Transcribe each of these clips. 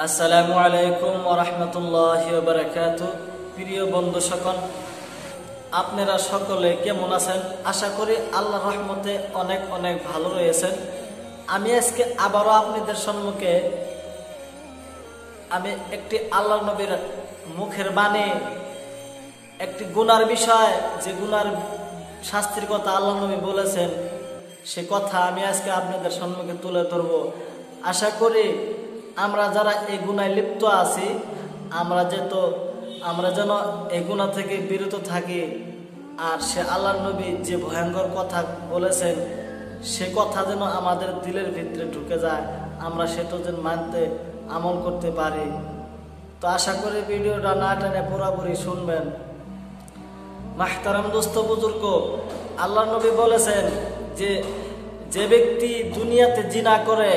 আসসালামু আলাইকুম ওয়া রাহমাতুল্লাহি ওয়া বারাকাতুহু। প্রিয় বন্ধু সকল, আপনারা সকলে কেমন আছেন? আশা করি আল্লাহর রহমতে অনেক অনেক ভালো রয়েছেন। আমি আজকে আবারও আপনাদের সম্মুখে একটি আল্লাহর নবীর মুখের বাণী, একটি গুনার বিষয়, যে গুনার শাস্তির কথা আল্লাহর নবী বলেছেন, সে কথা আমি আজকে আপনাদের সম্মুখে তুলে ধরব। আশা করি আমরা যারা এই গুনায় লিপ্ত আছি, আমরা যেন এই গুনাহ থেকে বিরত থাকি। আর সে আল্লাহর নবী যে ভয়ঙ্কর কথা বলেছেন, সে কথা যেন আমাদের দিলের ভিতরে ঢুকে যায়, আমরা সেটা যেন মানতে আমল করতে পারি। তো আশা করি ভিডিওটা না টেনে পুরোপুরি শুনবেন। মাহতারাম দোস্ত বুজুর্গ, আল্লাহর নবী বলেছেন যে ব্যক্তি দুনিয়াতে জিনা করে,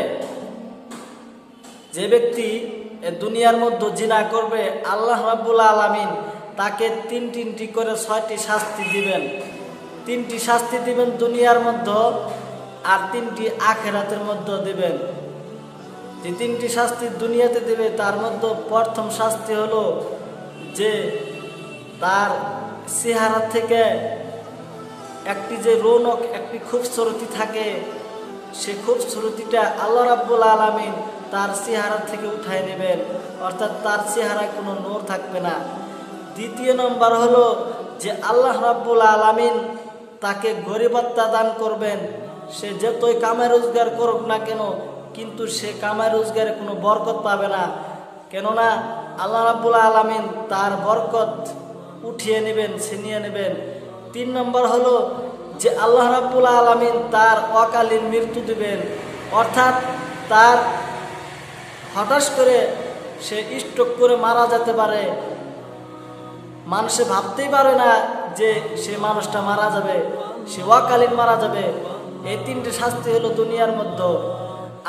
যে ব্যক্তি দুনিয়ার মধ্যে জিনা করবে, আল্লাহ রাব্বুল আলামিন তাকে তিনটি করে 6টি শাস্তি দিবেন। 3টি শাস্তি দিবেন দুনিয়ার মধ্যে, আর 3টি আখিরাতের মধ্যে দিবেন। যে 3টি শাস্তি দুনিয়াতে দিবে, তার মধ্যে প্রথম শাস্তি হলো যে তার চেহারা থেকে একটি যে রৌনক, একটি খুবসুরতি থাকে, সে খুবসুরতিটা আল্লাহ রাব্বুল আলামিন তার চেহারা থেকে উঠায় নেবেন, অর্থাৎ তার চেহারায় কোনো নূর থাকবে না। দ্বিতীয় নম্বর হলো যে আল্লাহ রাব্বুল আলামিন তাকে গরিবত্তা দান করবেন। সে যতই কামাই রোজগার করুক না কেন, কিন্তু সে কামাই রোজগারে কোনো বরকত পাবে না, কেননা আল্লাহ রাব্বুল আলামিন তার বরকত উঠিয়ে নেবেন, ছিনিয়ে নেবেন। 3 নম্বর হলো যে আল্লাহ রাব্বুল আলামিন তার অকালীন মৃত্যু দিবেন, অর্থাৎ তার হঠাৎ করে সে স্ট্রোক করে মারা যেতে পারে। মানুষে ভাবতেই পারে না যে সে মানুষটা মারা যাবে, সে অকালীন মারা যাবে। এই 3টি শাস্তি হলো দুনিয়ার মধ্যে,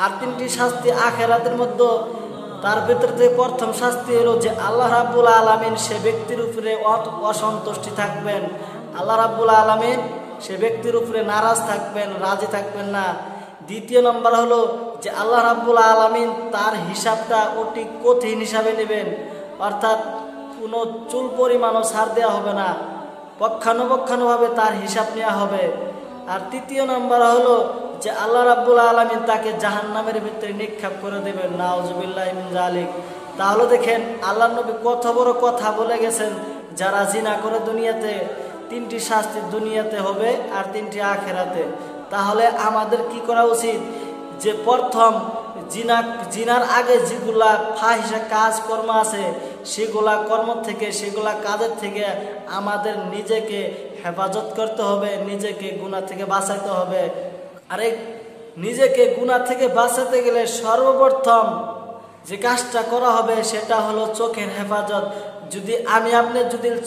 আর 3টি শাস্তি আখিরাতের মধ্যে। তার ভিতর থেকে প্রথম শাস্তি হলো যে আল্লাহ রাব্বুল আলামিন সে ব্যক্তির উপরে অসন্তুষ্টি থাকবেন। আল্লাহ রাব্বুল আলামিন সে ব্যক্তির উপরে নারাজ থাকবেন, রাজি থাকবেন না। দ্বিতীয় নম্বর হলো যে আল্লাহ রাব্বুল আলামিন তার হিসাবটা অতি কঠিন হিসাবে নেবেন, অর্থাৎ কোনো চুল পরিমাণও ছাড় দেওয়া হবে না, পক্ষানুপক্ষানুভাবে তার হিসাব নেওয়া হবে। আর 3য় নম্বর হলো যে আল্লাহ রাব্বুল আলামিন তাকে জাহান্নামের ভিতরে নিক্ষেপ করে দেবেন, নাউজুবিল্লাহি মিন যালিক। তাহলে দেখেন আল্লাহর নবী কত বড় কথা বলে গেছেন। যারা জিনা করে দুনিয়াতে, 3টি শাস্তি দুনিয়াতে হবে আর 3টি আখিরাতে। তাহলে আমাদের কি করা উচিত? যে প্রথম জিনার আগে যেগুলা ফাহিশা কাজ কর্ম আছে, সেগুলা কর্ম থেকে, সেগুলা কাজের থেকে আমাদের নিজেকে হেফাজত করতে হবে, নিজেকে গুনাহ থেকে বাঁচাতে হবে। আরে নিজেকে গুনাহ থেকে বাঁচাতে গেলে সর্বপ্রথম যে কাজটা করা হবে সেটা হলো চোখের হেফাজত। যদি আপনি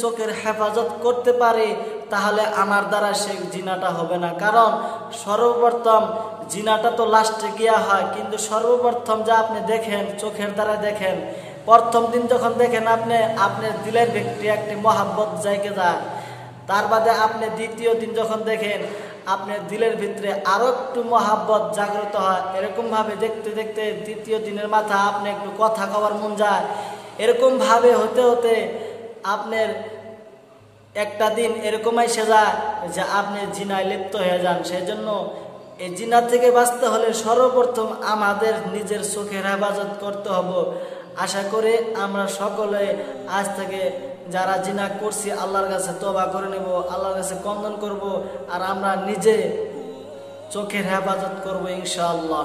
চোখের হেফাজত করতে পারি, তাহলে আমার দ্বারা সেই জিনাটা হবে না। কারণ সর্বপ্রথম জিনাটা তো লাস্টে গিয়া হয়, কিন্তু সর্বপ্রথম যা আপনি দেখেন, চোখের দ্বারা দেখেন। প্রথম দিন যখন দেখেন আপনার দিলের ব্যক্তি একটি মহাব্বত জায়গা যায়, তার বাদে আপনি দ্বিতীয় দিন যখন দেখেন, আপনার দিলের ভিতরে আরো একটু মহাব্বত জাগ্রত হয়। এরকম ভাবে দেখতে দেখতে 3য় দিনের মাথা আপনি একটু কথা কওয়ার মন যায়। এরকম ভাবে হতে হতে আপনার একটা দিন এরকম এসে যায় যে আপনি জিনায় লিপ্ত হয়ে যান। সেজন্য এই জিনা থেকে বাঁচতে হলে সর্বপ্রথম আমাদের নিজের চোখের হেফাজত করতে হবে। আশা করি আমরা সকলে আজ থেকে যারা জিনা করছি আল্লাহর কাছে তওবা করে নেব, আল্লাহর কাছে কন্দন করব, আর আমরা নিজে চোখের হেফাজত করব ইনশাআল্লাহ।